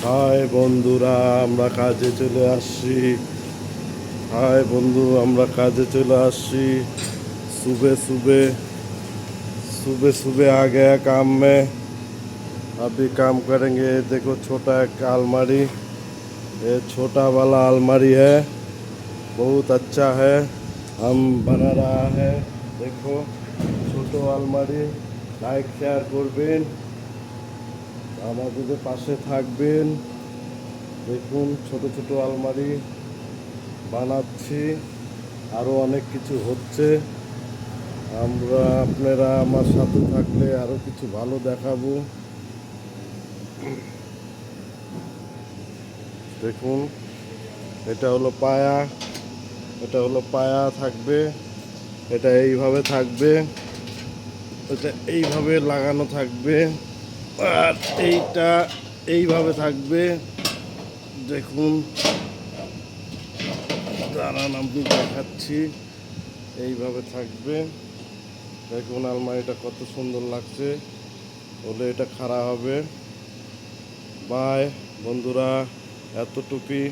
High বন্ধুরা, আমরা কাজে চলে আসছি। हाय बंधु, আমরা কাজে চলে আসছি। सुबह सुबह सुबह सुबह आ गया काम में। अभी काम करेंगे। देखो छोटा एक अलमारी, ये छोटा वाला अलमारी है, बहुत अच्छा है। हम बना रहा है। देखो छोटो अलमारी। लाइक शेयर করবেন, আমাদের পাশে থাকবেন। দেখুন ছোট ছোট আলমারি বানাচ্ছি, আরও অনেক কিছু হচ্ছে। আপনারা আমার সাথে থাকলে আরও কিছু ভালো দেখাবো। দেখুন এটা হলো পায়া, এটা হলো পায়া থাকবে, এটা এইভাবে থাকবে, এটা এইভাবে লাগানো থাকবে, আর এইটা এইভাবে থাকবে। দেখুন দাঁড়ান, আমি দেখাচ্ছি। এইভাবে থাকবে। দেখুন আলমারিটা কত সুন্দর লাগছে। বলে এটা খাড়া হবে। বাই বন্ধুরা, এতটুকুই।